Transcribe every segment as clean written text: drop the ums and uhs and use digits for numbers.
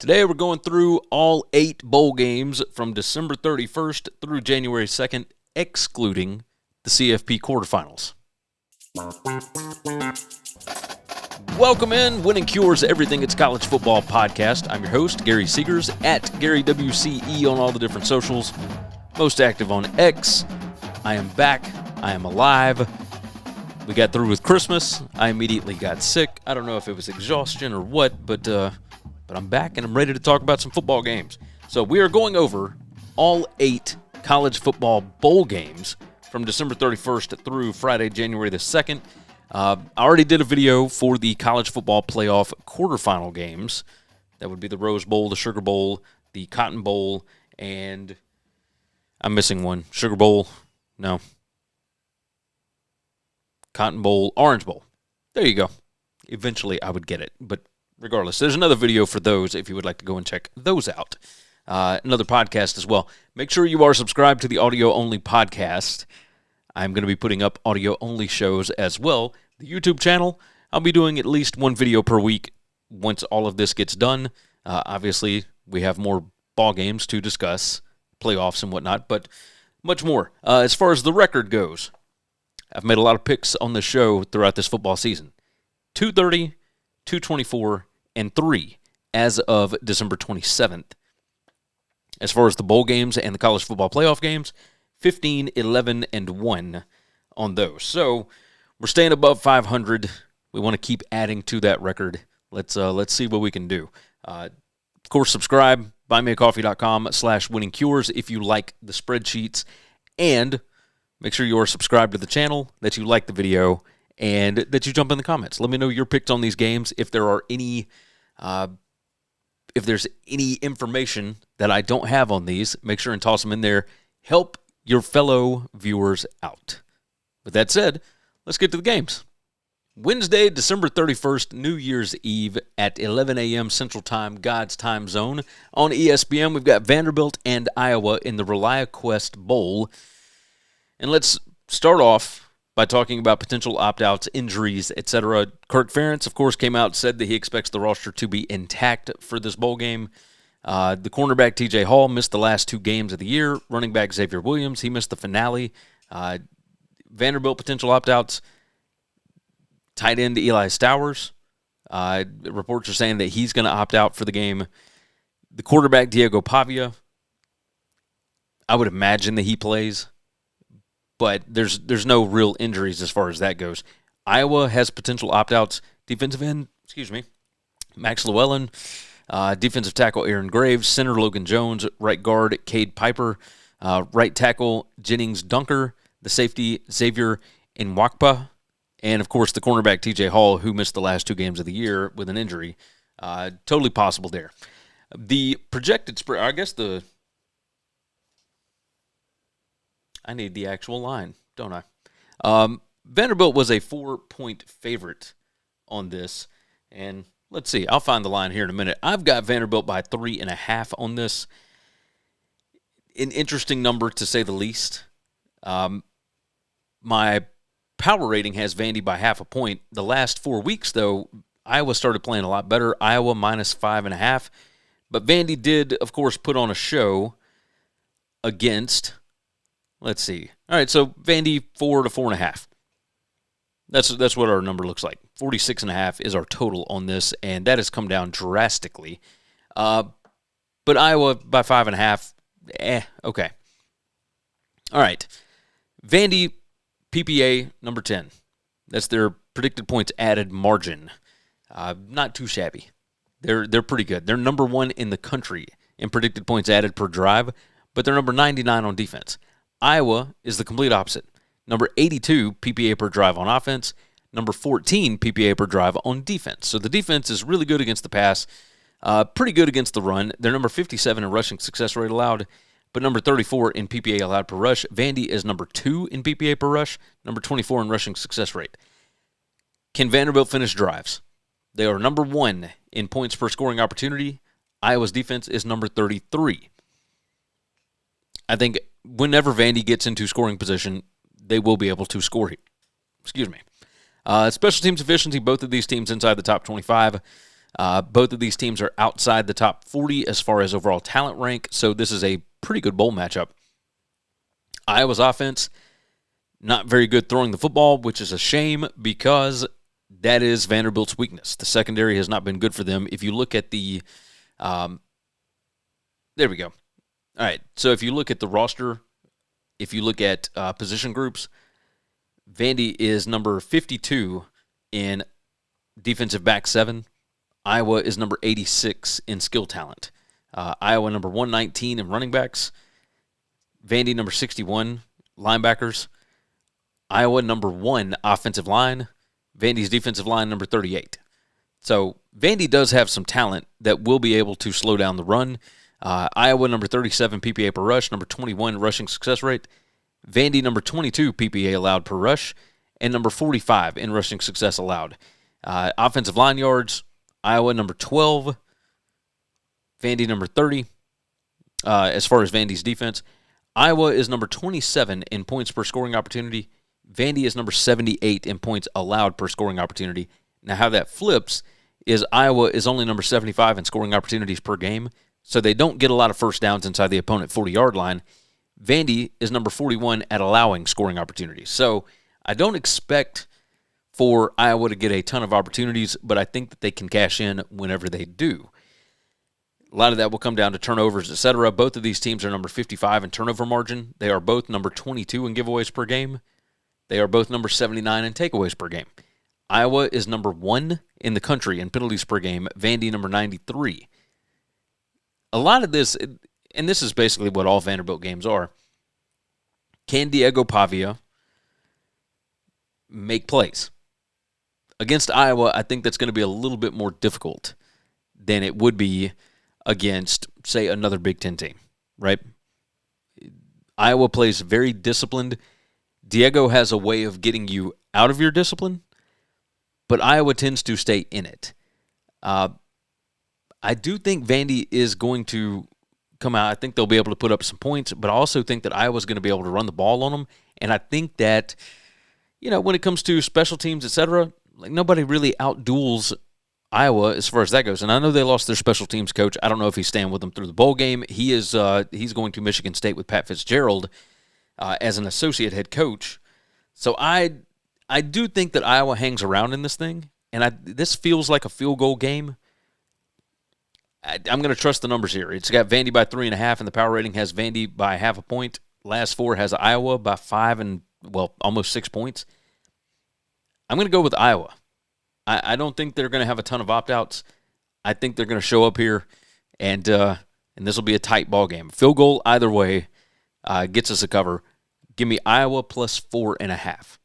Today we're going through all 8 bowl games from December 31st through January 2nd, excluding the CFP quarterfinals. Welcome in, Winning Cures Everything It's College Football podcast. I'm your host, Gary Seegers, at GaryWCE on all the different socials, most active on X. I am back. I am alive. We got through with Christmas. I immediately got sick. I don't know if it was exhaustion or what, but I'm back and I'm ready to talk about some football games. So we are going over all 8 college football bowl games from December 31st through Friday, January the 2nd. I already did a video for the college football playoff quarterfinal games. That would be the Rose Bowl, the Sugar Bowl, the Cotton Bowl, and I'm missing one. Sugar Bowl, no. Cotton Bowl, Orange Bowl. There you go. Eventually I would get it, but regardless, there's another video for those if you would like to go and check those out. Another podcast as well. Make sure you are subscribed to the audio-only podcast. I'm going to be putting up audio-only shows as well. The YouTube channel, I'll be doing at least one video per week once all of this gets done. Obviously, we have more ball games to discuss, playoffs and whatnot, but much more. As far as the record goes, I've made a lot of picks on the show throughout this football season. 230, 224, and 3 as of December 27th. As far as the bowl games and the college football playoff games, 15, 11, and 1 on those. So we're staying above 500. We want to keep adding to that record. Let's see what we can do. Of course, subscribe, buymeacoffee.com/winningcures if you like the spreadsheets, and make sure you are subscribed to the channel, that you like the video, and that you jump in the comments. Let me know your picks on these games. If there are any, if there's any information that I don't have on these, make sure and toss them in there. Help your fellow viewers out. With that said, let's get to the games. Wednesday, December 31st, New Year's Eve at 11 a.m. Central Time, God's time zone. On ESPN, we've got Vanderbilt and Iowa in the ReliaQuest Bowl. And let's start off by talking about potential opt-outs, injuries, etc. Kirk Ferentz, of course, came out and said that he expects the roster to be intact for this bowl game. The cornerback T.J. Hall missed the last 2 games of the year. Running back Xavier Williams, he missed the finale. Vanderbilt potential opt-outs. Tight end Eli Stowers. Reports are saying that he's going to opt out for the game. The quarterback Diego Pavia, I would imagine that he plays, but there's no real injuries as far as that goes. Iowa has potential opt-outs. Defensive end, Max Llewellyn. Defensive tackle Aaron Graves. Center Logan Jones. Right guard Cade Piper. Right tackle Jennings Dunker. The safety Xavier Nwakpa. And, of course, the cornerback T.J. Hall, who missed the last 2 games of the year with an injury. Totally possible there. The projected spread, I need the actual line, don't I? Vanderbilt was a 4-point favorite on this. And let's see. I'll find the line here in a minute. I've got Vanderbilt by 3.5 on this. An interesting number, to say the least. My power rating has Vandy by 0.5 point. The last 4 weeks, though, Iowa started playing a lot better. Iowa minus 5.5. But Vandy did, of course, put on a show against... Let's see. All right, so Vandy 4 to 4.5. That's what our number looks like. 46.5 is our total on this, and that has come down drastically. But Iowa by 5.5, okay. All right. Vandy PPA number 10. That's their predicted points added margin. Not too shabby. They're pretty good. They're number 1 in the country in predicted points added per drive, but they're number 99 on defense. Iowa is the complete opposite. Number 82 PPA per drive on offense. Number 14 PPA per drive on defense. So the defense is really good against the pass, pretty good against the run. They're number 57 in rushing success rate allowed, but number 34 in PPA allowed per rush. Vandy is number 2 in PPA per rush, number 24 in rushing success rate. Can Vanderbilt finish drives? They are number 1 in points per scoring opportunity. Iowa's defense is number 33. I think whenever Vandy gets into scoring position, they will be able to score. Special teams efficiency, both of these teams inside the top 25. Both of these teams are outside the top 40 as far as overall talent rank, so this is a pretty good bowl matchup. Iowa's offense, not very good throwing the football, which is a shame because that is Vanderbilt's weakness. The secondary has not been good for them. If you look at the there we go. All right, so if you look at the roster, if you look at position groups, Vandy is number 52 in defensive back 7. Iowa is number 86 in skill talent. Iowa number 119 in running backs. Vandy number 61 linebackers. Iowa number 1 offensive line. Vandy's defensive line number 38. So Vandy does have some talent that will be able to slow down the run. Iowa number 37 PPA per rush, number 21 rushing success rate. Vandy number 22 PPA allowed per rush, and number 45 in rushing success allowed. Offensive line yards, Iowa number 12, Vandy number 30. As far as Vandy's defense, Iowa is number 27 in points per scoring opportunity. Vandy is number 78 in points allowed per scoring opportunity. Now, how that flips is Iowa is only number 75 in scoring opportunities per game, so they don't get a lot of first downs inside the opponent 40-yard line. Vandy is number 41 at allowing scoring opportunities. So I don't expect for Iowa to get a ton of opportunities, but I think that they can cash in whenever they do. A lot of that will come down to turnovers, etc. Both of these teams are number 55 in turnover margin. They are both number 22 in giveaways per game. They are both number 79 in takeaways per game. Iowa is number 1 in the country in penalties per game. Vandy number 93. A lot of this, and this is basically what all Vanderbilt games are, can Diego Pavia make plays? Against Iowa, I think that's going to be a little bit more difficult than it would be against, say, another Big Ten team, right? Iowa plays very disciplined. Diego has a way of getting you out of your discipline, but Iowa tends to stay in it. I do think Vandy is going to come out. I think they'll be able to put up some points, but I also think that Iowa's going to be able to run the ball on them. And I think that, when it comes to special teams, etc., like nobody really outduels Iowa as far as that goes. And I know they lost their special teams coach. I don't know if he's staying with them through the bowl game. He's going to Michigan State with Pat Fitzgerald as an associate head coach. So I do think that Iowa hangs around in this thing, and this feels like a field goal game. I'm going to trust the numbers here. It's got Vandy by 3.5, and the power rating has Vandy by 0.5 point. Last 4 has Iowa by 5 and, almost 6 points. I'm going to go with Iowa. I don't think they're going to have a ton of opt-outs. I think they're going to show up here, and this will be a tight ball game. Field goal either way gets us a cover. Give me Iowa plus 4.5.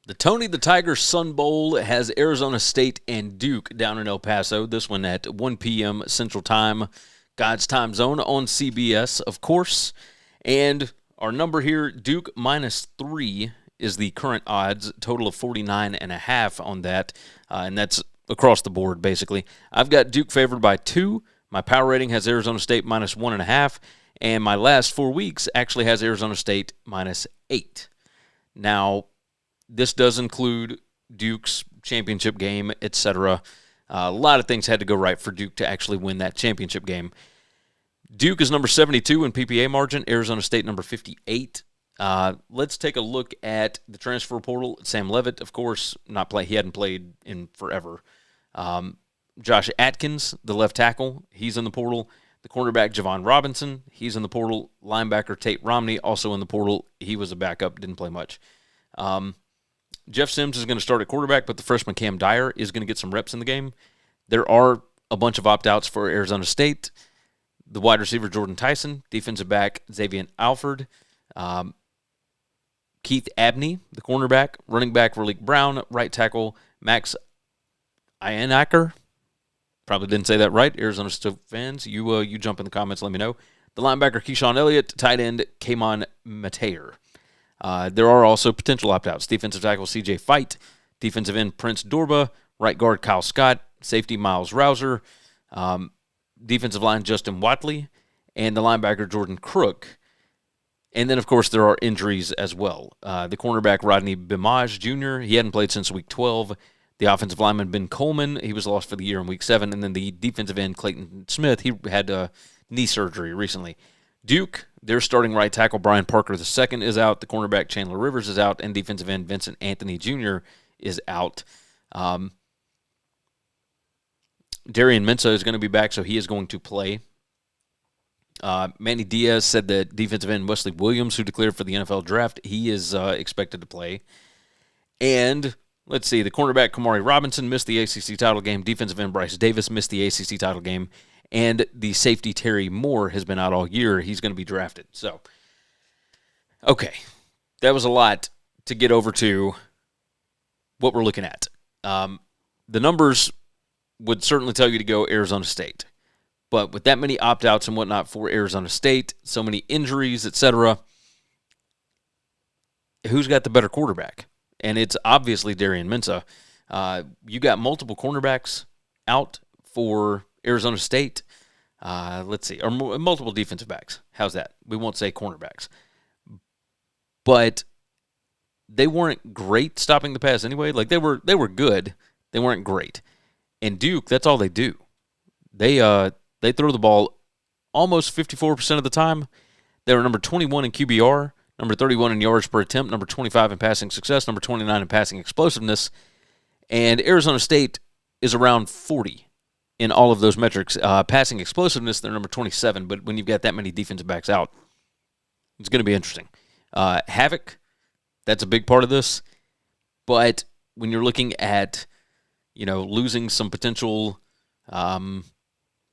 The Tony the Tiger Sun Bowl has Arizona State and Duke down in El Paso. This one at 1 p.m. Central Time, God's time zone on CBS, of course. And our number here, Duke minus 3 is the current odds, total of 49.5 on that. And that's across the board, basically. I've got Duke favored by 2. My power rating has Arizona State minus 1.5. And my last 4 weeks actually has Arizona State minus 8. Now, this does include Duke's championship game, etc. A lot of things had to go right for Duke to actually win that championship game. Duke is number 72 in PPA margin. Arizona State number 58. Let's take a look at the transfer portal. Sam Leavitt, of course, he hadn't played in forever. Josh Atkins, the left tackle, he's in the portal. The cornerback, Javon Robinson, he's in the portal. Linebacker, Tate Romney, also in the portal. He was a backup, didn't play much. Jeff Sims is going to start at quarterback, but the freshman Cam Dyer is going to get some reps in the game. There are a bunch of opt-outs for Arizona State. The wide receiver, Jordan Tyson. Defensive back, Xavier Alford. Keith Abney, the cornerback. Running back, Raleek Brown. Right tackle, Max Ienacker. Probably didn't say that right. Arizona State fans, you jump in the comments, let me know. The linebacker, Keyshawn Elliott. Tight end, Kamon Mateer. There are also potential opt-outs. Defensive tackle, C.J. Fight. Defensive end, Prince Dorba. Right guard, Kyle Scott. Safety, Miles Rouser. Defensive line, Justin Watley. And the linebacker, Jordan Crook. And then, of course, there are injuries as well. The cornerback, Rodney Bimage Jr., he hadn't played since week 12. The offensive lineman, Ben Coleman, he was lost for the year in Week 7. And then the defensive end, Clayton Smith, he had knee surgery recently. Duke, their starting right tackle, Brian Parker II, is out. The cornerback, Chandler Rivers, is out. And defensive end, Vincent Anthony Jr. is out. Darian Mensah is going to be back, so he is going to play. Manny Diaz said that defensive end Wesley Williams, who declared for the NFL draft, he is expected to play. And let's see, the cornerback Kamari Robinson missed the ACC title game. Defensive end Bryce Davis missed the ACC title game. And the safety Terry Moore has been out all year. He's going to be drafted. So, okay, that was a lot to get over to what we're looking at. The numbers would certainly tell you to go Arizona State. But with that many opt-outs and whatnot for Arizona State, so many injuries, etc., who's got the better quarterback? And it's obviously Darian Mensah. You got multiple cornerbacks out for Arizona State. Let's see, or multiple defensive backs. How's that? We won't say cornerbacks. But they weren't great stopping the pass anyway. Like, they were good. They weren't great. And Duke, that's all they do. They throw the ball almost 54% of the time. They were number 21 in QBR, number 31 in yards per attempt, number 25 in passing success, number 29 in passing explosiveness. And Arizona State is around 40 in all of those metrics. Passing explosiveness, they're number 27, but when you've got that many defensive backs out, it's going to be interesting. Havoc, that's a big part of this. But when you're looking at, losing some potential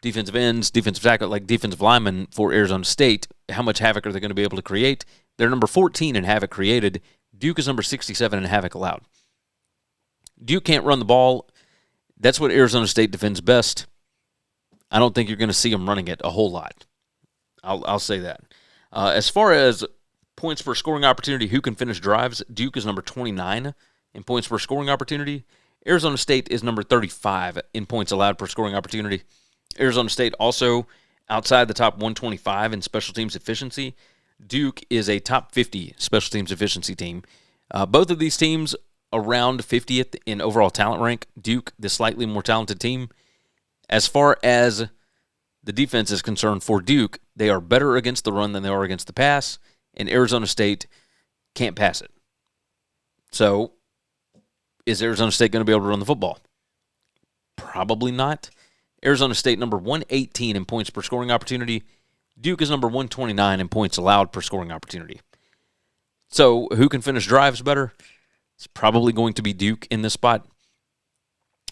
defensive ends, defensive tackle, like defensive linemen for Arizona State, how much havoc are they going to be able to create? They're number 14 in havoc created. Duke is number 67 in havoc allowed. Duke can't run the ball. That's what Arizona State defends best. I don't think you're going to see them running it a whole lot. I'll say that. As far as points per scoring opportunity, who can finish drives, Duke is number 29 in points per scoring opportunity. Arizona State is number 35 in points allowed per scoring opportunity. Arizona State also outside the top 125 in special teams efficiency. Duke is a top 50 special teams efficiency team. Both of these teams around 50th in overall talent rank. Duke, the slightly more talented team. As far as the defense is concerned for Duke, they are better against the run than they are against the pass, and Arizona State can't pass it. So, is Arizona State going to be able to run the football? Probably not. Arizona State number 118 in points per scoring opportunity. Duke is number 129 in points allowed per scoring opportunity. So, who can finish drives better? It's probably going to be Duke in this spot.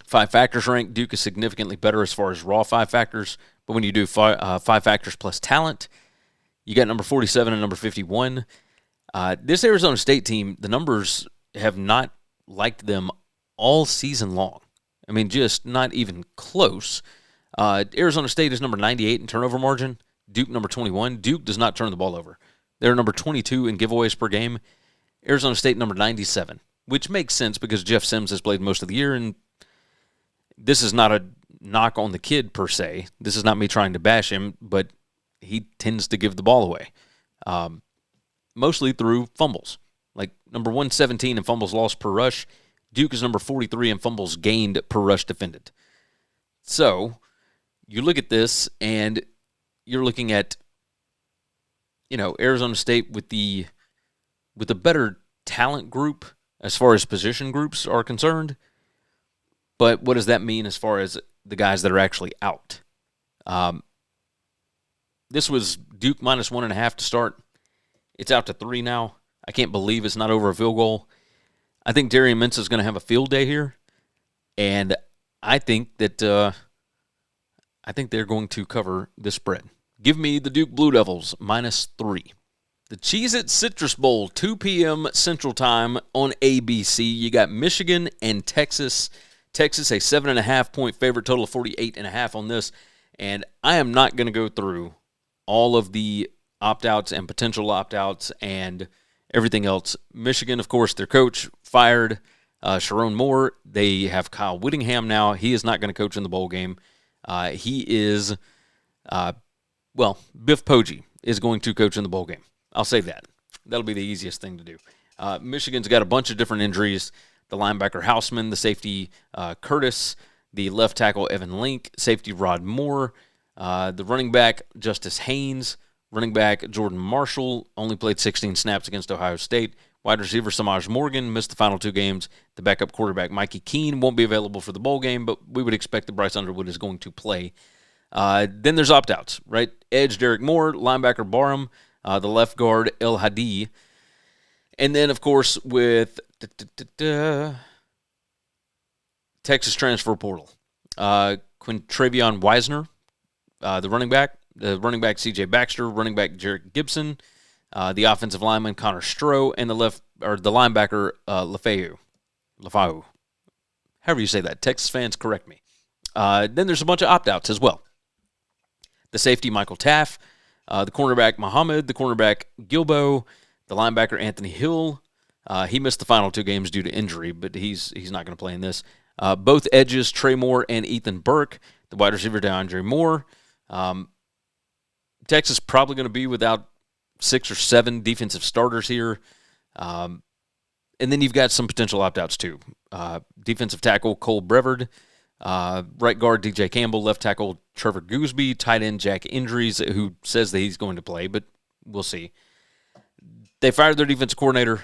5 factors rank, Duke is significantly better as far as raw 5 factors. But when you do 5 factors plus talent, you got number 47 and number 51. This Arizona State team, the numbers have not liked them all season long. I mean, just not even close. Arizona State is number 98 in turnover margin. Duke number 21. Duke does not turn the ball over. They're number 22 in giveaways per game. Arizona State number 97, which makes sense because Jeff Sims has played most of the year, and this is not a knock on the kid per se. This is not me trying to bash him, but he tends to give the ball away, mostly through fumbles. Like number 117 in fumbles lost per rush. Duke is number 43 in fumbles gained per rush defended. So you look at this, and you're looking at, Arizona State with the better talent group as far as position groups are concerned. But what does that mean as far as the guys that are actually out? This was Duke minus 1.5 to start. It's out to 3 now. I can't believe it's not over a field goal. I think Darian Mensah is going to have a field day here, and I think that they're going to cover the spread. Give me the Duke Blue Devils minus 3. The Cheez-It Citrus Bowl, 2 p.m. Central Time on ABC. You got Michigan and Texas. Texas, a 7.5-point favorite, total of 48.5 on this. And I am not going to go through all of the opt-outs and potential opt-outs and everything else. Michigan, of course, their coach fired Sharon Moore. They have Kyle Whittingham now. He is not going to coach in the bowl game. He is, Biff Poggi is going to coach in the bowl game. I'll say that. That'll be the easiest thing to do. Michigan's got a bunch of different injuries. the linebacker Houseman, the safety Curtis, the left tackle Evan Link, safety Rod Moore, the running back Justice Haynes, running back Jordan Marshall, only played 16 snaps against Ohio State. Wide receiver Samaj Morgan missed the final 2 games. The backup quarterback Mikey Keene won't be available for the bowl game, but we would expect that Bryce Underwood is going to play. Then there's opt-outs, right? Edge Derek Moore, linebacker Barham, the left guard El Hadi. And then, of course, with Texas transfer portal, Quintravion Wisner, the running back C.J. Baxter, running back Jarrett Gibson, the offensive lineman Connor Stroh, and the linebacker Lafau. However you say that. Texas fans, correct me. Then there's a bunch of opt-outs as well. The safety Michael Taff, the cornerback Muhammad, the cornerback Gilbo, the linebacker Anthony Hill. He missed the final 2 games due to injury, but he's not going to play in this. Both edges, Trey Moore and Ethan Burke, the wide receiver DeAndre Moore. Texas probably going to be without 6 or 7 defensive starters here. And then you've got some potential opt-outs too. Defensive tackle Cole Brevard, right guard DJ Campbell, left tackle Trevor Gooseby, tight end Jack Indries, who says that he's going to play, but we'll see. They fired their defensive coordinator,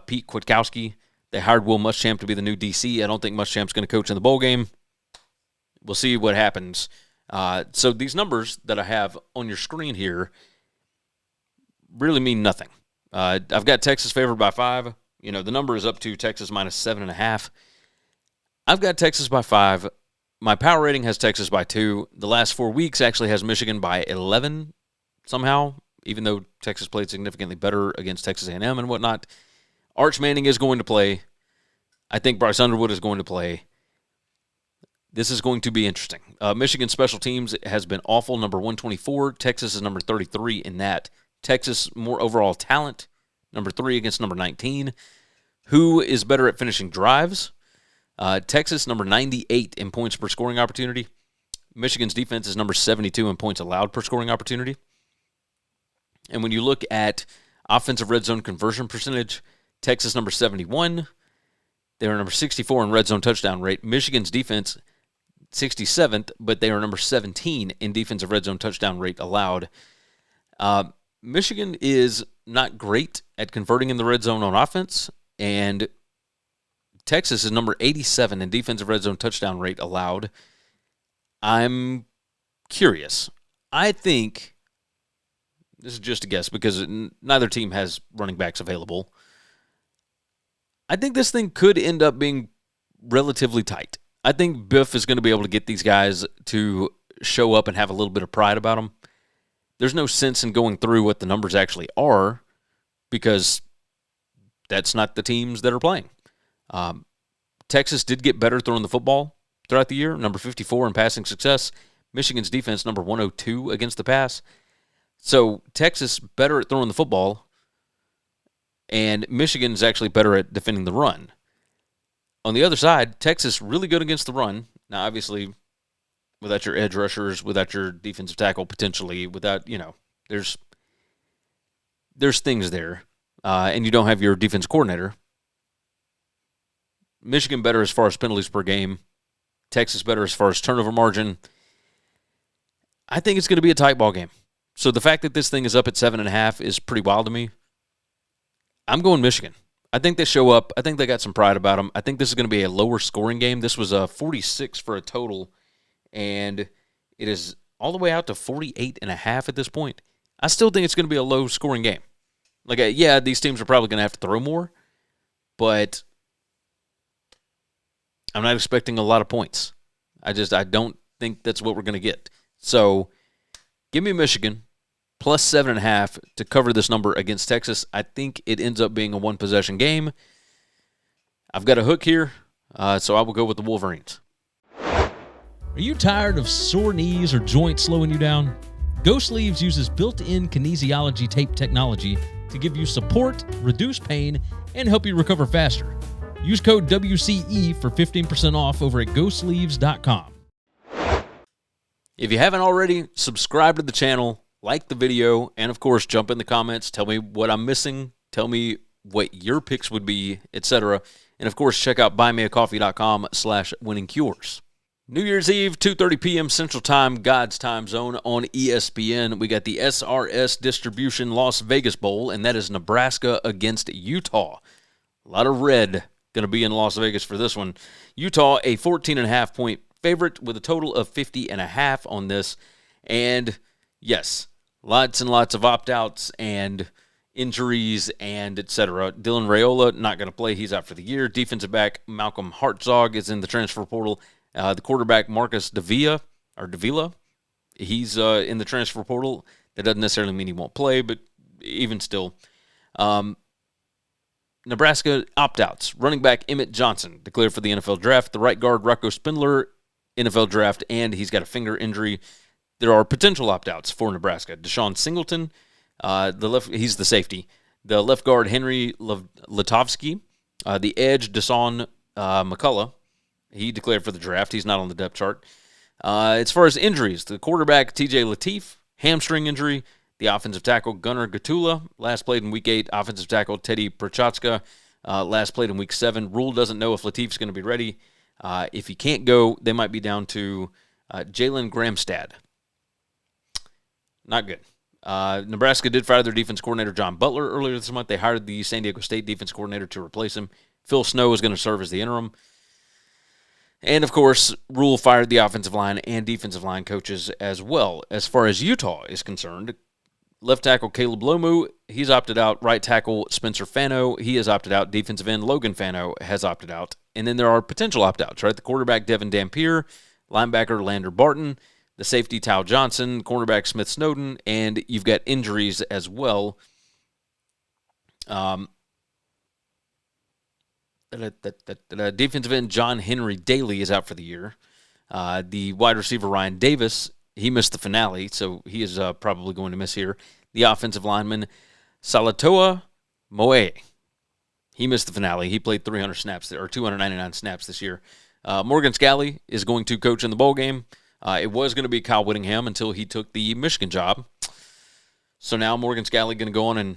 Pete Kwiatkowski. They hired Will Muschamp to be the new DC. I don't think Muschamp's going to coach in the bowl game. We'll see what happens. So these numbers that I have on your screen here really mean nothing. I've got Texas favored by 5. You know, the number is up to Texas minus 7.5. I've got Texas by 5. My power rating has Texas by 2. The last 4 weeks actually has Michigan by 11 somehow, even though Texas played significantly better against Texas A&M and whatnot. Arch Manning is going to play. I think Bryce Underwood is going to play. This is going to be interesting. Michigan special teams has been awful, number 124. Texas is number 33 in that. Texas, more overall talent, number 3 against number 19. Who is better at finishing drives? Texas, number 98 in points per scoring opportunity. Michigan's defense is number 72 in points allowed per scoring opportunity. And when you look at offensive red zone conversion percentage, Texas number 71. They are number 64 in red zone touchdown rate. Michigan's defense, 67th, but they are number 17 in defensive red zone touchdown rate allowed. Michigan is not great at converting in the red zone on offense, and Texas is number 87 in defensive red zone touchdown rate allowed. I'm curious. I think, this is just a guess because neither team has running backs available, I think this thing could end up being relatively tight. I think Biff is going to be able to get these guys to show up and have a little bit of pride about them. There's no sense in going through what the numbers actually are because that's not the teams that are playing. Texas did get better throwing the football throughout the year, number 54 in passing success. Michigan's defense, number 102 against the pass. So Texas better at throwing the football, and Michigan's actually better at defending the run. On the other side, Texas really good against the run. Now, obviously, without your edge rushers, without your defensive tackle potentially, without, there's things there, and you don't have your defense coordinator. Michigan better as far as penalties per game. Texas better as far as turnover margin. I think it's going to be a tight ball game. So the fact that this thing is up at 7.5 is pretty wild to me. I'm going Michigan. I think they show up. I think they got some pride about them. I think this is going to be a lower scoring game. This was a 46 for a total, and it is all the way out to 48.5 at this point. I still think it's going to be a low scoring game. These teams are probably going to have to throw more, but I'm not expecting a lot of points. I don't think that's what we're going to get. So give me Michigan plus 7.5 to cover this number against Texas. I think it ends up being a one-possession game. I've got a hook here, so I will go with the Wolverines. Are you tired of sore knees or joints slowing you down? Go Sleeves uses built-in kinesiology tape technology to give you support, reduce pain, and help you recover faster. Use code WCE for 15% off over at GoSleeves.com. If you haven't already, subscribe to the channel, like the video, and of course, jump in the comments. Tell me what I'm missing. Tell me what your picks would be, etc. And, of course, check out buymeacoffee.com/winningcures. New Year's Eve, 2:30 p.m. Central Time, God's time zone on ESPN. We got the SRS Distribution Las Vegas Bowl, and that is Nebraska against Utah. A lot of red going to be in Las Vegas for this one. Utah, a 14.5-point favorite with a total of 50.5 on this. And, yes, lots and lots of opt-outs and injuries and etc. Dylan Raiola, not going to play. He's out for the year. Defensive back Malcolm Hartzog is in the transfer portal. The quarterback Marcus Davila, he's in the transfer portal. That doesn't necessarily mean he won't play, but even still. Nebraska opt-outs. Running back Emmett Johnson declared for the NFL draft. The right guard Rocco Spindler, NFL draft, and he's got a finger injury. There are potential opt-outs for Nebraska. Deshaun Singleton, he's the safety. The left guard Henry Latovsky. The edge Dasan McCullough. He declared for the draft. He's not on the depth chart. As far as injuries, the quarterback TJ Lateef, hamstring injury. The offensive tackle Gunnar Gatula, last played in Week 8. Offensive tackle Teddy Prochazka, last played in Week 7. Rule doesn't know if Lateef's going to be ready. If he can't go, they might be down to Jalen Gramstad. Not good. Nebraska did fire their defense coordinator John Butler earlier this month. They hired the San Diego State defense coordinator to replace him. Phil Snow is going to serve as the interim. And, of course, Rule fired the offensive line and defensive line coaches as well. As far as Utah is concerned, left tackle Caleb Lomu, he's opted out. Right tackle Spencer Fano, he has opted out. Defensive end Logan Fano has opted out. And then there are potential opt-outs, right? The quarterback Devin Dampier, linebacker Lander Barton, the safety Tao Johnson, cornerback Smith Snowden, and you've got injuries as well. Defensive end John Henry Daly is out for the year. The wide receiver Ryan Davis, he missed the finale, so he is probably going to miss here. The offensive lineman Salatoa Moe, he missed the finale. He played 300 snaps or 299 snaps this year. Morgan Scalley is going to coach in the bowl game. It was going to be Kyle Whittingham until he took the Michigan job. So now Morgan Scalley going to go on and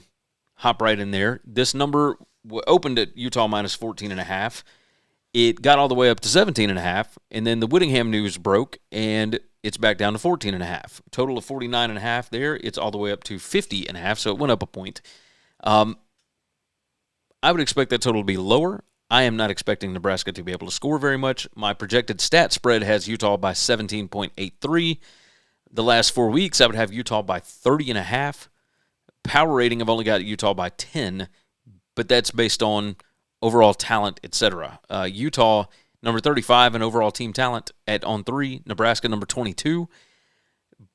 hop right in there. This number opened at Utah minus 14.5. It got all the way up to 17.5, and then the Whittingham news broke, and it's back down to 14.5. Total of 49.5 there. It's all the way up to 50.5, so it went up a point. I would expect that total to be lower. I am not expecting Nebraska to be able to score very much. My projected stat spread has Utah by 17.83. The last 4 weeks, I would have Utah by 30.5. Power rating, I've only got Utah by 10, but that's based on overall talent, etc. Utah, number 35 in overall team talent on 3. Nebraska, number 22.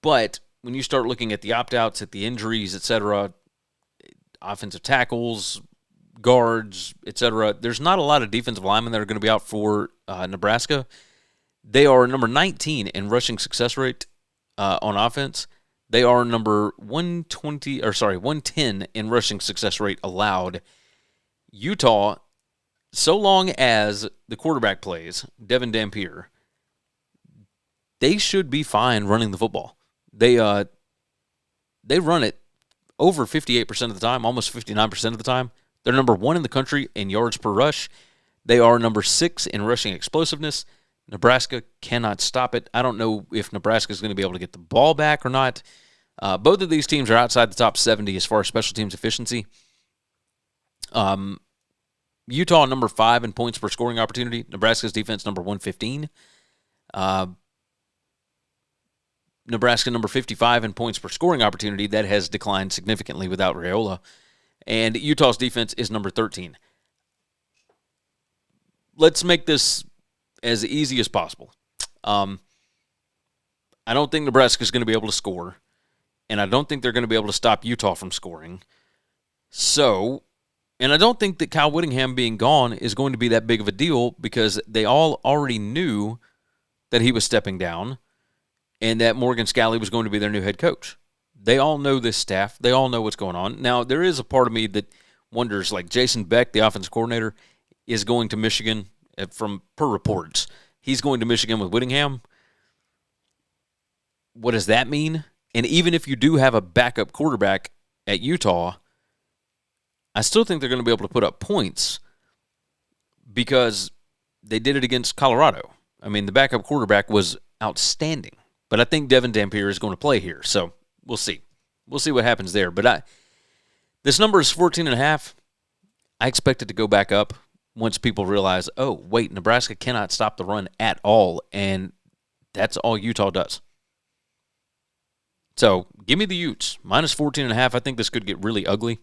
But when you start looking at the opt-outs, at the injuries, etc., offensive tackles, guards, etc., there's not a lot of defensive linemen that are going to be out for Nebraska. They are number 19 in rushing success rate on offense. They are number 110 in rushing success rate allowed. Utah, so long as the quarterback plays, Devin Dampier, they should be fine running the football. They run it over 58% of the time, almost 59% of the time. They're number 1 in the country in yards per rush. They are number 6 in rushing explosiveness. Nebraska cannot stop it. I don't know if Nebraska is going to be able to get the ball back or not. Both of these teams are outside the top 70 as far as special teams efficiency. Utah, number 5 in points per scoring opportunity. Nebraska's defense, number 115. Nebraska, number 55 in points per scoring opportunity. That has declined significantly without Raiola. And Utah's defense is number 13. Let's make this as easy as possible. I don't think Nebraska's going to be able to score, and I don't think they're going to be able to stop Utah from scoring. So, and I don't think that Kyle Whittingham being gone is going to be that big of a deal because they all already knew that he was stepping down and that Morgan Scalley was going to be their new head coach. They all know this staff. They all know what's going on. Now, there is a part of me that wonders, like Jason Beck, the offensive coordinator, is going to Michigan per reports. He's going to Michigan with Whittingham. What does that mean? And even if you do have a backup quarterback at Utah, I still think they're going to be able to put up points. because they did it against Colorado. I mean, the backup quarterback was outstanding. But I think Devin Dampier is going to play here, so we'll see. We'll see what happens there. But this number is 14.5. I expect it to go back up once people realize, oh, wait, Nebraska cannot stop the run at all, and that's all Utah does. So give me the Utes. Minus 14.5. I think this could get really ugly.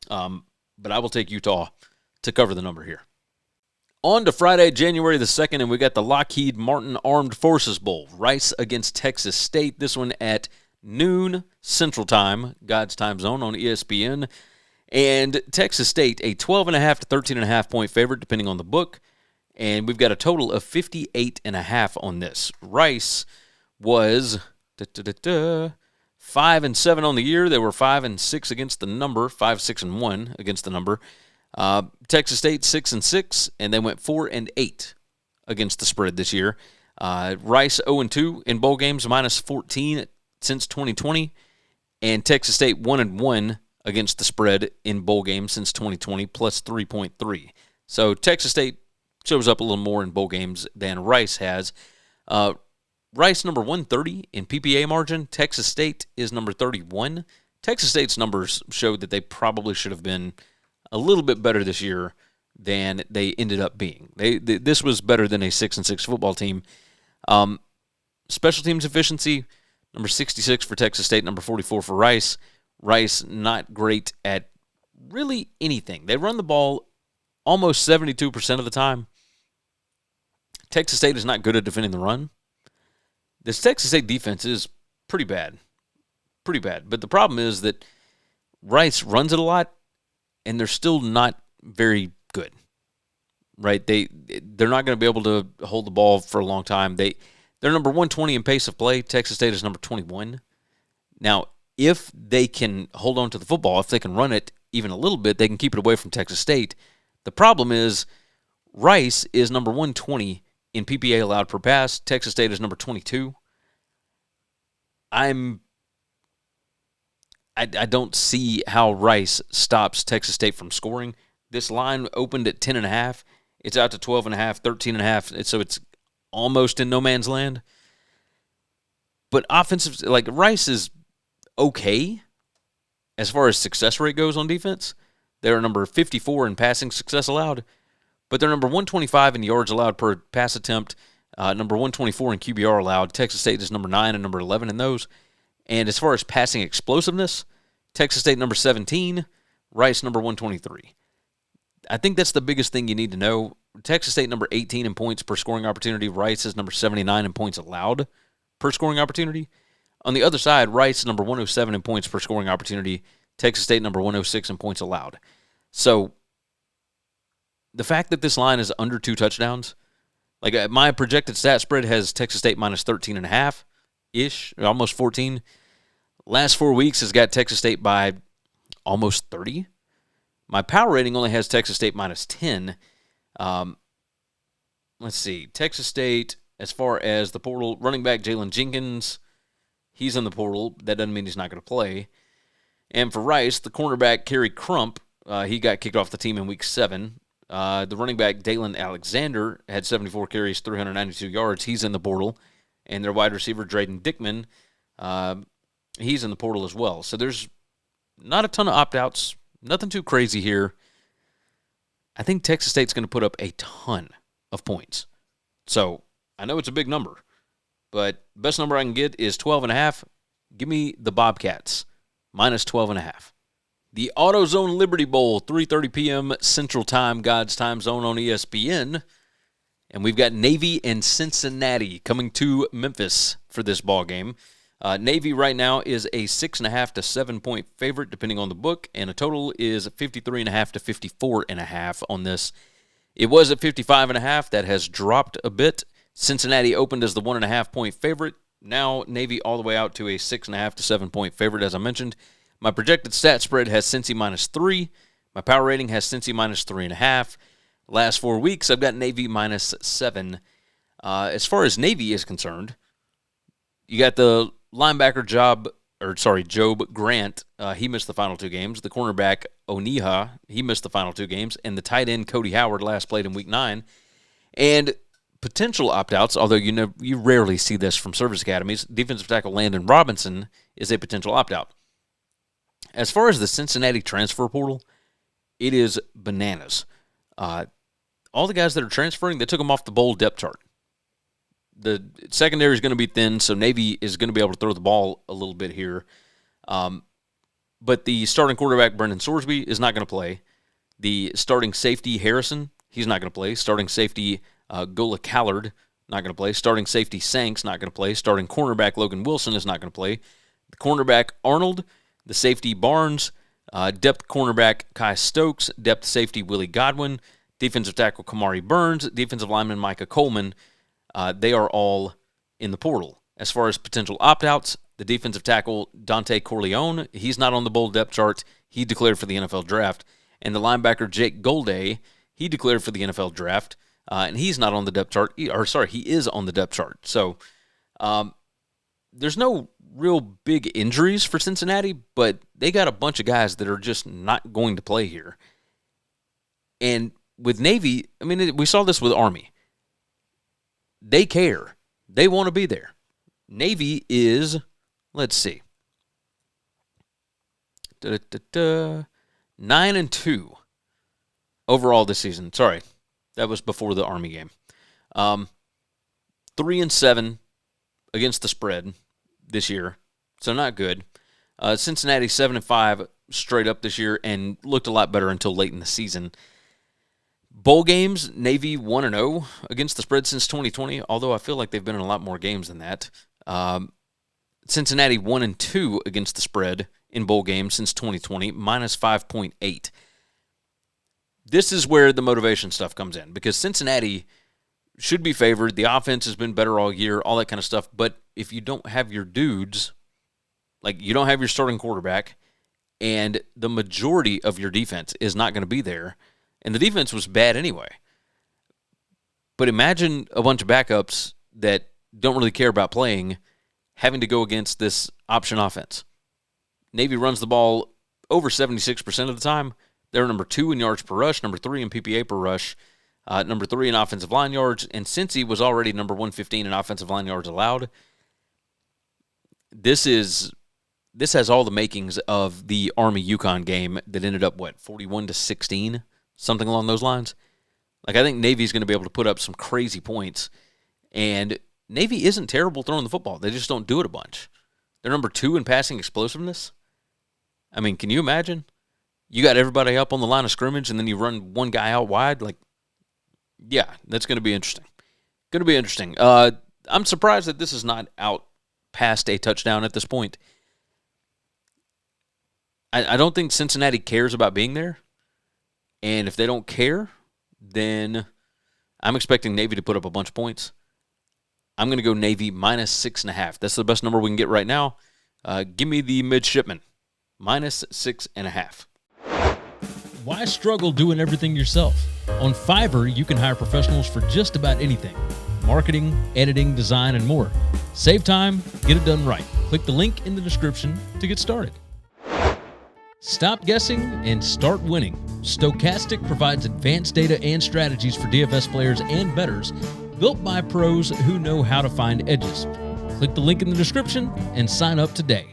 But I will take Utah to cover the number here. On to Friday, January the 2nd, and we got the Lockheed Martin Armed Forces Bowl. Rice against Texas State. This one at noon Central Time, God's time zone on ESPN. And Texas State, a 12.5 to 13.5 point favorite, depending on the book. And we've got a total of 58.5 on this. Rice was 5-7 on the year. They were 5-6 against the number, 5-6-1 against the number. Texas State 6-6, and they went 4-8 against the spread this year. Rice 0-2 in bowl games, minus 14 since 2020, and Texas State 1-1 against the spread in bowl games since 2020, plus 3.3. So Texas State shows up a little more in bowl games than Rice has. Rice number 130 in PPA margin. Texas State is number 31. Texas State's numbers showed that they probably should have been a little bit better this year than they ended up being. This was better than a 6-6 football team. Special teams efficiency, number 66 for Texas State, number 44 for Rice. Rice not great at really anything. They run the ball almost 72% of the time. Texas State is not good at defending the run. This Texas State defense is pretty bad. Pretty bad. But the problem is that Rice runs it a lot, and they're still not very good, right? They're not going to be able to hold the ball for a long time. They're number 120 in pace of play. Texas State is number 21. Now, if they can hold on to the football, if they can run it even a little bit, they can keep it away from Texas State. The problem is Rice is number 120 in PPA allowed per pass. Texas State is number 22. I don't see how Rice stops Texas State from scoring. This line opened at 10.5. It's out to 12.5, 13.5. So it's almost in no man's land. But offensive, like Rice is okay as far as success rate goes on defense. They're number 54 in passing success allowed, but they're number 125 in yards allowed per pass attempt, number 124 in QBR allowed. Texas State is number 9 and number 11 in those. And as far as passing explosiveness, Texas State number 17, Rice number 123. I think that's the biggest thing you need to know. Texas State number 18 in points per scoring opportunity. Rice is number 79 in points allowed per scoring opportunity. On the other side, Rice number 107 in points per scoring opportunity. Texas State number 106 in points allowed. So the fact that this line is under 2 touchdowns, like my projected stat spread has Texas State minus 13.5-ish, almost 14. Last 4 weeks has got Texas State by almost 30. My power rating only has Texas State minus 10. Let's see. Texas State, as far as the portal, running back Jalen Jenkins, he's in the portal. That doesn't mean he's not going to play. And for Rice, the cornerback Kerry Crump, he got kicked off the team in week 7. The running back Dalen Alexander had 74 carries, 392 yards. He's in the portal. And their wide receiver Drayden Dickman, he's in the portal as well. So there's not a ton of opt-outs. Nothing too crazy here. I think Texas State's going to put up a ton of points. So I know it's a big number, but best number I can get is 12.5. Give me the Bobcats, minus 12.5. The AutoZone Liberty Bowl, 3:30 p.m. Central Time, God's time zone on ESPN. And we've got Navy and Cincinnati coming to Memphis for this ball game. Navy right now is a 6.5 to 7 point favorite, depending on the book, and a total is 53.5 to 54.5 on this. It was at 55.5. That has dropped a bit. Cincinnati opened as the 1.5 point favorite. Now Navy all the way out to a 6.5 to 7 point favorite, as I mentioned. My projected stat spread has Cincy minus 3. My power rating has Cincy minus 3.5. Last 4 weeks, I've got Navy minus 7. As far as Navy is concerned, you got the linebacker job Job Grant, he missed the final 2 games. The cornerback, Oniha, he missed the final 2 games. And the tight end, Cody Howard, last played in Week 9. And potential opt-outs, although you rarely see this from service academies, defensive tackle Landon Robinson is a potential opt-out. As far as the Cincinnati transfer portal, it is bananas. All the guys that are transferring, they took them off the bowl depth chart. The secondary is going to be thin, so Navy is going to be able to throw the ball a little bit here. But the starting quarterback, Brendan Sorsby, is not going to play. The starting safety, Harrison, he's not going to play. Starting safety, Gola Callard, not going to play. Starting safety, Sanks, not going to play. Starting cornerback, Logan Wilson, is not going to play. The cornerback, Arnold. The safety, Barnes. Depth cornerback, Kai Stokes. Depth safety, Willie Godwin. Defensive tackle, Kamari Burns. Defensive lineman, Micah Coleman. They are all in the portal. As far as potential opt-outs, the defensive tackle, Dante Corleone, he's not on the bowl depth chart. He declared for the NFL draft. And the linebacker, Jake Golday, he declared for the NFL draft. And he's not on the depth chart. He is on the depth chart. So there's no real big injuries for Cincinnati, but they got a bunch of guys that are just not going to play here. And with Navy, I mean, we saw this with Army. They care. They want to be there. Navy is, let's see, 9-2 overall this season. Sorry, that was before the Army game. 3-7 against the spread this year, so not good. Cincinnati 7-5 straight up this year and looked a lot better until late in the season. Bowl games, Navy 1-0 against the spread since 2020, although I feel like they've been in a lot more games than that. Cincinnati 1-2 against the spread in bowl games since 2020, minus 5.8. This is where the motivation stuff comes in, because Cincinnati should be favored. The offense has been better all year, all that kind of stuff. But if you don't have your dudes, like you don't have your starting quarterback, and the majority of your defense is not going to be there, and the defense was bad anyway. But imagine a bunch of backups that don't really care about playing having to go against this option offense. Navy runs the ball over 76% of the time. They're number 2 in yards per rush, number 3 in PPA per rush, number 3 in offensive line yards, and Cincy was already number 115 in offensive line yards allowed. This has all the makings of the Army-UConn game that ended up, 41-16? Something along those lines. Like, I think Navy's going to be able to put up some crazy points. And Navy isn't terrible throwing the football. They just don't do it a bunch. They're number 2 in passing explosiveness. I mean, can you imagine? You got everybody up on the line of scrimmage, and then you run one guy out wide. Like, yeah, that's going to be interesting. Going to be interesting. I'm surprised that this is not out past a touchdown at this point. I don't think Cincinnati cares about being there. And if they don't care, then I'm expecting Navy to put up a bunch of points. I'm going to go Navy minus 6.5. That's the best number we can get right now. Give me the midshipman, minus 6.5. Why struggle doing everything yourself? On Fiverr, you can hire professionals for just about anything. Marketing, editing, design, and more. Save time, get it done right. Click the link in the description to get started. Stop guessing and start winning. Stochastic provides advanced data and strategies for DFS players and bettors, built by pros who know how to find edges. Click the link in the description and sign up today.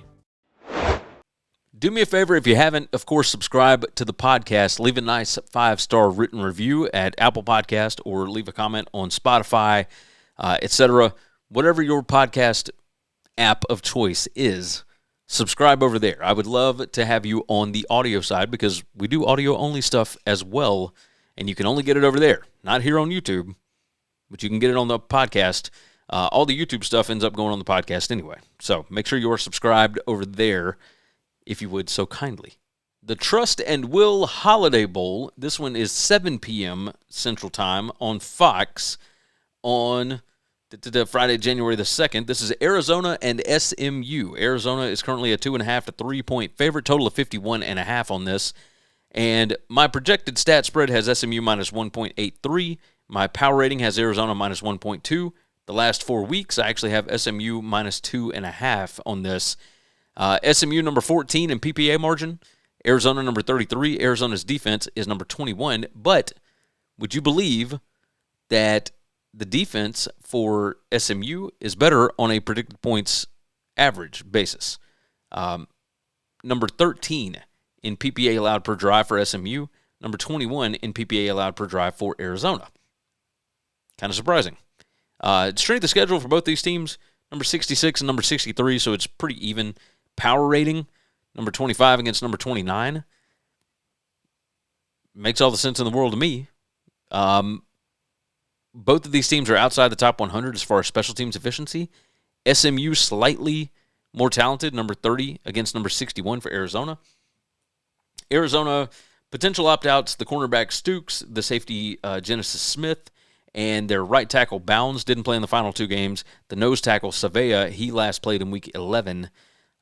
Do me a favor, if you haven't, of course, subscribe to the podcast. Leave a nice 5-star written review at Apple Podcast or leave a comment on Spotify, etc. Whatever your podcast app of choice is, subscribe over there. I would love to have you on the audio side because we do audio-only stuff as well, and you can only get it over there, not here on YouTube, but you can get it on the podcast. All the YouTube stuff ends up going on the podcast anyway, so make sure you are subscribed over there if you would so kindly. The Trust and Will Holiday Bowl, this one is 7 p.m. Central Time on Fox on Friday, January the 2nd. This is Arizona and SMU. Arizona is currently a 2.5 to 3-point favorite, total of 51.5 on this. And my projected stat spread has SMU minus 1.83. My power rating has Arizona minus 1.2. The last 4 weeks, I actually have SMU minus 2.5 on this. SMU number 14 in PPA margin. Arizona number 33. Arizona's defense is number 21. But would you believe that the defense for SMU is better on a predicted points average basis? Number 13 in PPA allowed per drive for SMU. Number 21 in PPA allowed per drive for Arizona. Kind of surprising. Strength of schedule for both these teams, number 66 and number 63, so it's pretty even. Power rating, number 25 against number 29. Makes all the sense in the world to me. Both of these teams are outside the top 100 as far as special teams efficiency. SMU slightly more talented, number 30 against number 61 for Arizona. Arizona, potential opt-outs, the cornerback Stukes, the safety Genesis Smith, and their right tackle Bounds didn't play in the final two games. The nose tackle Savea, he last played in week 11.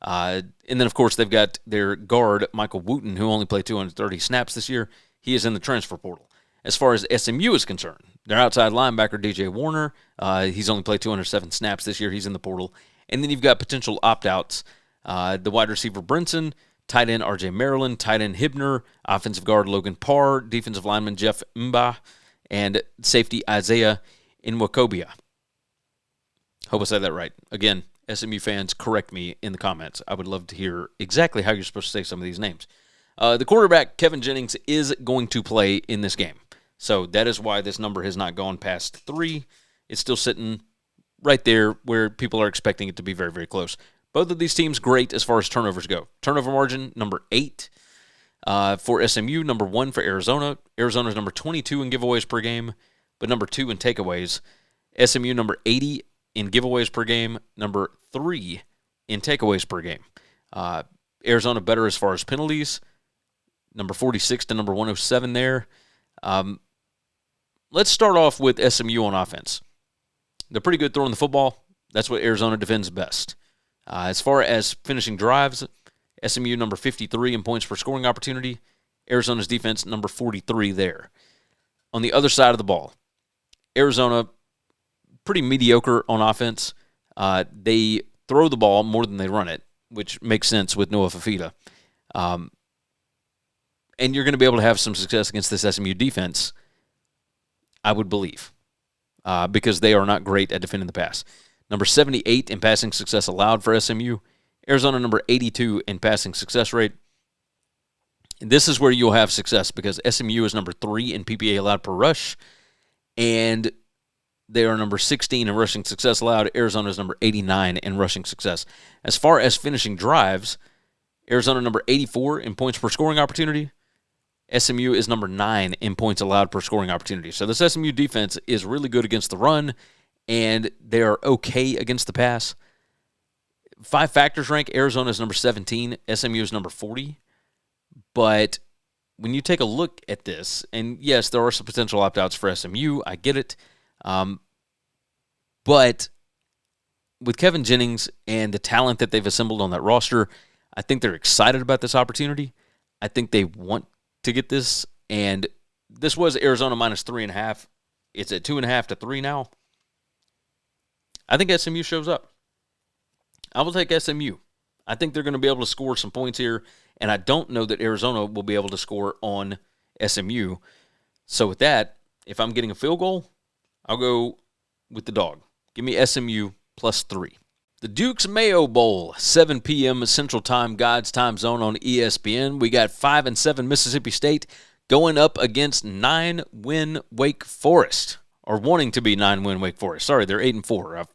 And then, of course, they've got their guard Michael Wooten, who only played 230 snaps this year. He is in the transfer portal. As far as SMU is concerned, their outside linebacker DJ Warner, he's only played 207 snaps this year. He's in the portal. And then you've got potential opt-outs. The wide receiver Brinson, tight end RJ Maryland, tight end Hibner, offensive guard Logan Parr, defensive lineman Jeff Mba, and safety Isaiah Nwakobia. Hope I said that right. Again, SMU fans, correct me in the comments. I would love to hear exactly how you're supposed to say some of these names. The quarterback, Kevin Jennings, is going to play in this game. So that is why this number has not gone past 3. It's still sitting right there where people are expecting it to be very, very close. Both of these teams great as far as turnovers go. Turnover margin, number 8 for SMU, number 1 for Arizona. Arizona's number 22 in giveaways per game, but number 2 in takeaways. SMU number 80 in giveaways per game, number 3 in takeaways per game. Arizona better as far as penalties, number 46 to number 107 there. Let's start off with SMU on offense. They're pretty good throwing the football. That's what Arizona defends best. As far as finishing drives, SMU number 53 in points per scoring opportunity. Arizona's defense number 43 there. On the other side of the ball, Arizona pretty mediocre on offense. They throw the ball more than they run it, which makes sense with Noah Fafita. And you're going to be able to have some success against this SMU defense, I would believe, because they are not great at defending the pass. Number 78 in passing success allowed for SMU. Arizona number 82 in passing success rate. And this is where you'll have success because SMU is number 3 in PPA allowed per rush, and they are number 16 in rushing success allowed. Arizona is number 89 in rushing success. As far as finishing drives, Arizona number 84 in points per scoring opportunity. SMU is number 9 in points allowed per scoring opportunity. So this SMU defense is really good against the run, and they are okay against the pass. 5 factors rank, Arizona is number 17, SMU is number 40. But when you take a look at this, and yes, there are some potential opt-outs for SMU, I get it. But with Kevin Jennings and the talent that they've assembled on that roster, I think they're excited about this opportunity. I think they want to get this, and this was Arizona minus 3.5. It's at 2.5 to 3 now. I think SMU shows up. I will take SMU. I think they're going to be able to score some points here, and I don't know that Arizona will be able to score on SMU. So with that, if I'm getting a field goal, I'll go with the dog. Give me SMU plus 3. The Duke's Mayo Bowl, 7 p.m. Central Time, God's time zone on ESPN. We got 5-7 Mississippi State going up against 9-win Wake Forest, or wanting to be 9-win Wake Forest. Sorry, they're 8-4.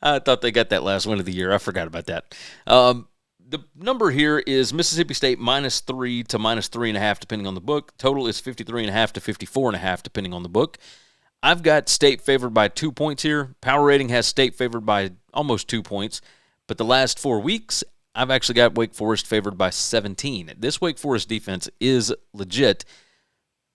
I thought they got that last win of the year. I forgot about that. The number here is Mississippi State minus 3 to minus 3.5, depending on the book. Total is 53.5 to 54.5, depending on the book. I've got State favored by 2 points here. Power rating has State favored by almost 2 points. But the last 4 weeks, I've actually got Wake Forest favored by 17. This Wake Forest defense is legit.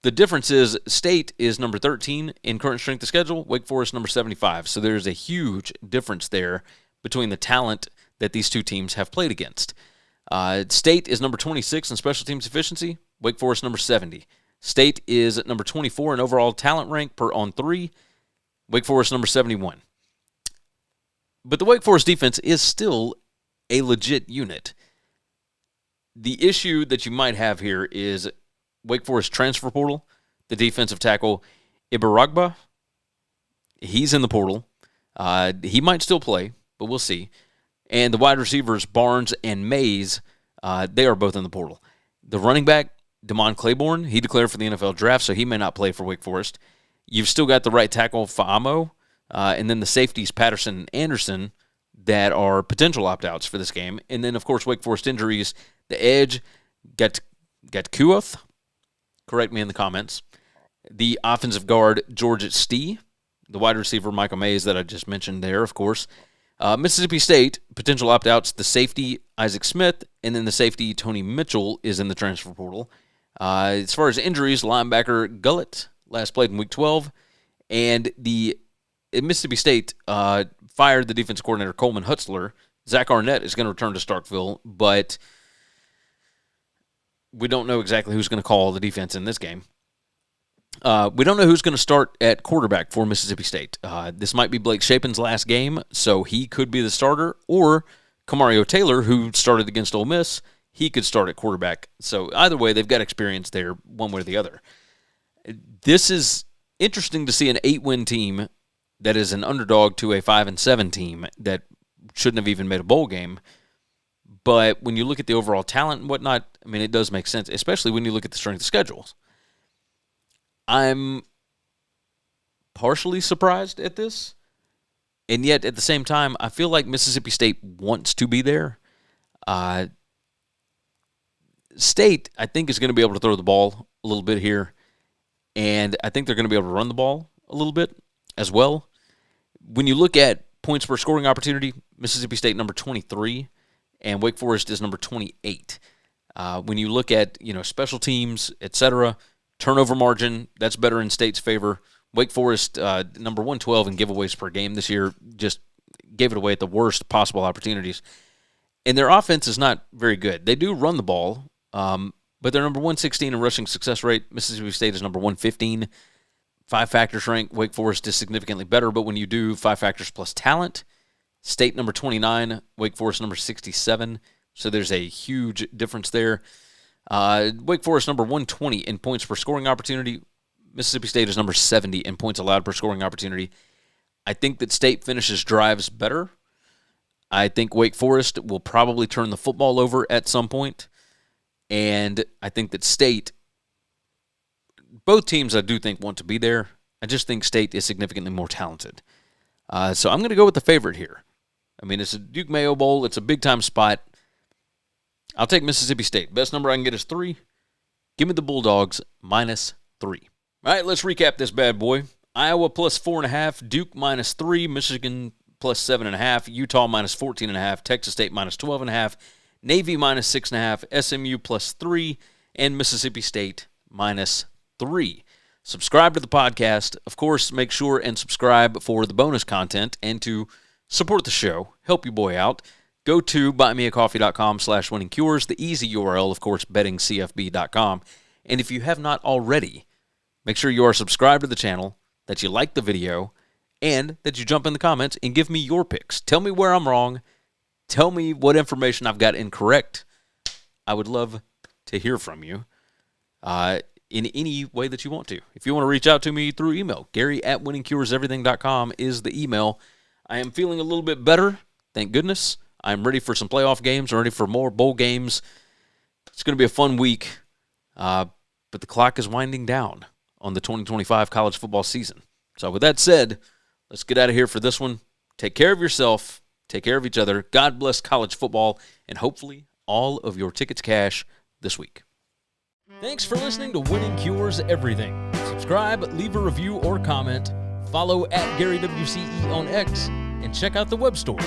The difference is State is number 13 in current strength of schedule, Wake Forest number 75. So there's a huge difference there between the talent that these two teams have played against. State is number 26 in special teams efficiency, Wake Forest number 70. State is at number 24 in overall talent rank per on 3, Wake Forest number 71. But the Wake Forest defense is still a legit unit. The issue that you might have here is Wake Forest transfer portal, the defensive tackle Ibaragba. He's in the portal. He might still play, but we'll see. And the wide receivers, Barnes and Mays, they are both in the portal. The running back, Damon Claiborne, he declared for the NFL draft, so he may not play for Wake Forest. You've still got the right tackle, Fa'amo, and then the safeties, Patterson and Anderson, that are potential opt-outs for this game. And then, of course, Wake Forest injuries, the edge, Gatkuoth, correct me in the comments. The offensive guard, George Stee. The wide receiver, Michael Mays, that I just mentioned there, of course. Mississippi State, potential opt-outs, the safety, Isaac Smith, and then the safety, Tony Mitchell, is in the transfer portal. As far as injuries, linebacker Gullett, last played in Week 12. And Mississippi State fired the defensive coordinator, Coleman Hutzler. Zach Arnett is going to return to Starkville, but we don't know exactly who's going to call the defense in this game. We don't know who's going to start at quarterback for Mississippi State. This might be Blake Shapen's last game, so he could be the starter, or Kamario Taylor, who started against Ole Miss, he could start at quarterback. So either way, they've got experience there one way or the other. This is interesting to see an 8-win team that is an underdog to a 5-7 team that shouldn't have even made a bowl game. But when you look at the overall talent and whatnot, I mean, it does make sense, especially when you look at the strength of schedules. I'm partially surprised at this, and yet at the same time, I feel like Mississippi State wants to be there. State, I think, is going to be able to throw the ball a little bit here, and I think they're going to be able to run the ball a little bit as well. When you look at points per scoring opportunity, Mississippi State number 23, and Wake Forest is number 28. When you look at special teams, etc., turnover margin, that's better in State's favor. Wake Forest, number 112 in giveaways per game this year, just gave it away at the worst possible opportunities. And their offense is not very good. They do run the ball, but they're number 116 in rushing success rate. Mississippi State is number 115. 5 factors rank. Wake Forest is significantly better, but when you do 5 factors plus talent, State number 29, Wake Forest number 67. So there's a huge difference there. Wake Forest number 120 in points per scoring opportunity. Mississippi State is number 70 in points allowed per scoring opportunity. I think that State finishes drives better. I think Wake Forest will probably turn the football over at some point. And I think that State, both teams I do think want to be there. I just think State is significantly more talented. So I'm going to go with the favorite here. I mean, it's a Duke Mayo Bowl. It's a big-time spot. I'll take Mississippi State. Best number I can get is 3. Give me the Bulldogs -3. All right, let's recap this bad boy. Iowa plus 4.5, Duke -3, Michigan plus 7.5, Utah -14.5, Texas State -12.5, Navy -6.5, SMU +3, and Mississippi State -3. Subscribe to the podcast. Of course, make sure and subscribe for the bonus content and to support the show. Help your boy out. Go to buymeacoffee.com/winningcures, the easy URL, of course, bettingcfb.com. And if you have not already, make sure you are subscribed to the channel, that you like the video, and that you jump in the comments and give me your picks. Tell me where I'm wrong. Tell me what information I've got incorrect. I would love to hear from you in any way that you want to. If you want to reach out to me through email, Gary@winningcureseverything.com is the email. I am feeling a little bit better, thank goodness. I'm ready for some playoff games. I'm ready for more bowl games. It's going to be a fun week, but the clock is winding down on the 2025 college football season. So with that said, let's get out of here for this one. Take care of yourself. Take care of each other. God bless college football, and hopefully all of your tickets cash this week. Thanks for listening to Winning Cures Everything. Subscribe, leave a review or comment, follow @GaryWCE on X, and check out the web store,